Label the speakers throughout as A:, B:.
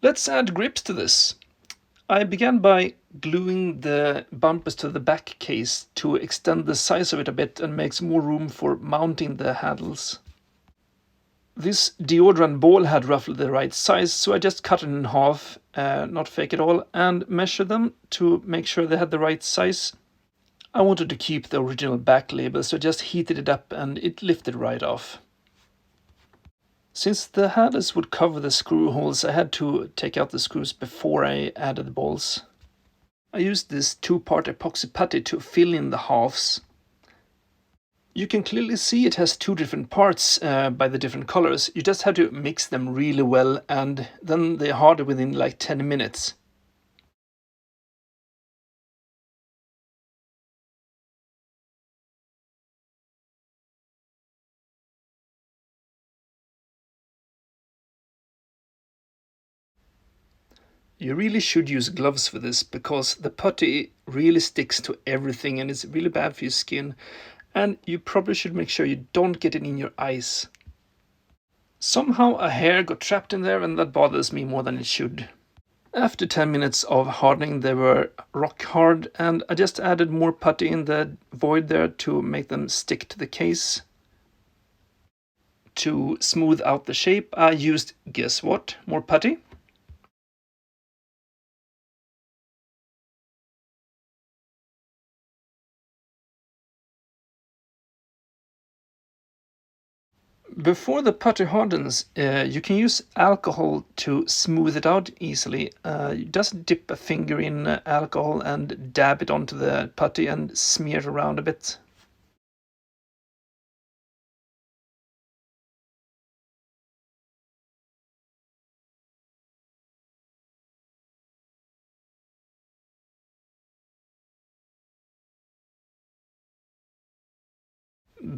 A: Let's add grips to this. I began by gluing the bumpers to the back case to extend the size of it a bit and make more room for mounting the handles. This deodorant ball had roughly the right size, so I just cut it in half, not fake at all, and measured them to make sure they had the right size. I wanted to keep the original back label, so I just heated it up and it lifted right off. Since the handles would cover the screw holes, I had to take out the screws before I added the balls. I used this two-part epoxy putty to fill in the halves. You can clearly see it has two different parts by the different colors. You just have to mix them really well and then they harden within like 10 minutes. You really should use gloves for this because the putty really sticks to everything and it's really bad for your skin. And you probably should make sure you don't get it in your eyes. Somehow a hair got trapped in there and that bothers me more than it should. After 10 minutes of hardening they were rock hard and I just added more putty in the void there to make them stick to the case. To smooth out the shape I used, guess what, more putty. Before the putty hardens, you can use alcohol to smooth it out easily. You just dip a finger in alcohol and dab it onto the putty and smear it around a bit.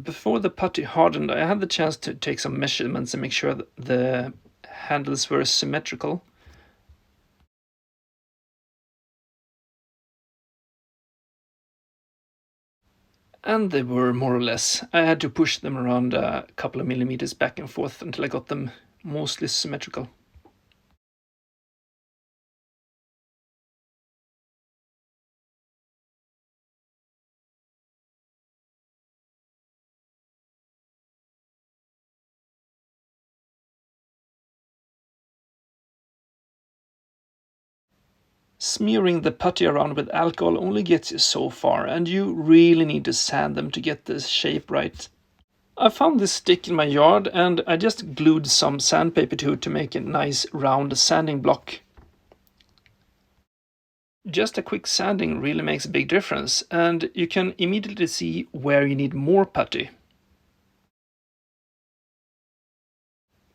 A: Before the putty hardened, I had the chance to take some measurements and make sure that the handles were symmetrical. And they were more or less. I had to push them around a couple of millimeters back and forth until I got them mostly symmetrical. Smearing the putty around with alcohol only gets you so far, and you really need to sand them to get the shape right. I found this stick in my yard and I just glued some sandpaper to it to make a nice round sanding block. Just a quick sanding really makes a big difference, and you can immediately see where you need more putty.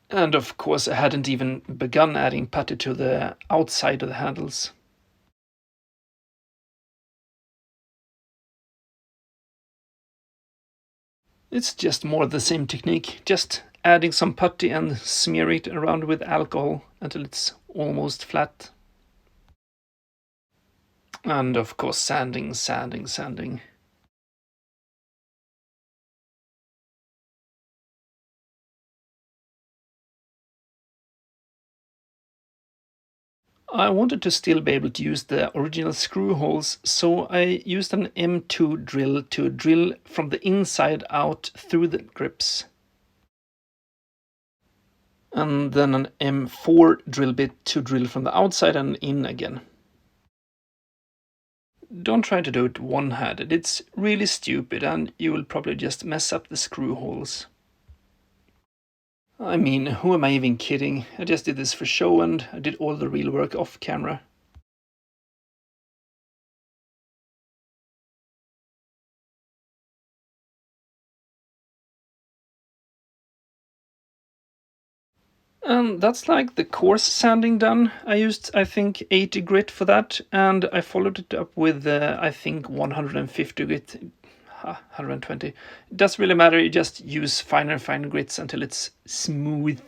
A: And of course I hadn't even begun adding putty to the outside of the handles. It's just more of the same technique, just adding some putty and smear it around with alcohol until it's almost flat. And of course sanding, sanding, sanding. I wanted to still be able to use the original screw holes, so I used an M2 drill to drill from the inside out through the grips. And then an M4 drill bit to drill from the outside and in again. Don't try to do it one-handed, it's really stupid and you will probably just mess up the screw holes. I mean, who am I even kidding? I just did this for show and I did all the real work off camera. And that's like the coarse sanding done. I used, I think, 80 grit for that, and I followed it up with, I think, 150 grit, 120. It doesn't really matter, you just use finer and finer grits until it's smooth.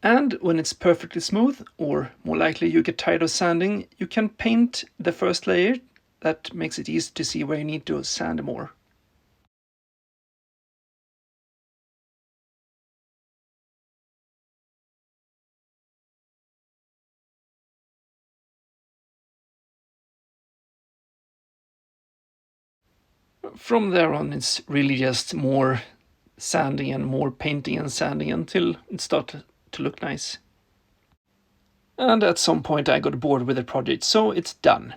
A: And when it's perfectly smooth, or more likely you get tired of sanding, you can paint the first layer. That makes it easy to see where you need to sand more. from there on, it's really just more sanding and more painting and sanding until it started to look nice. And at some point I got bored with the project, so it's done.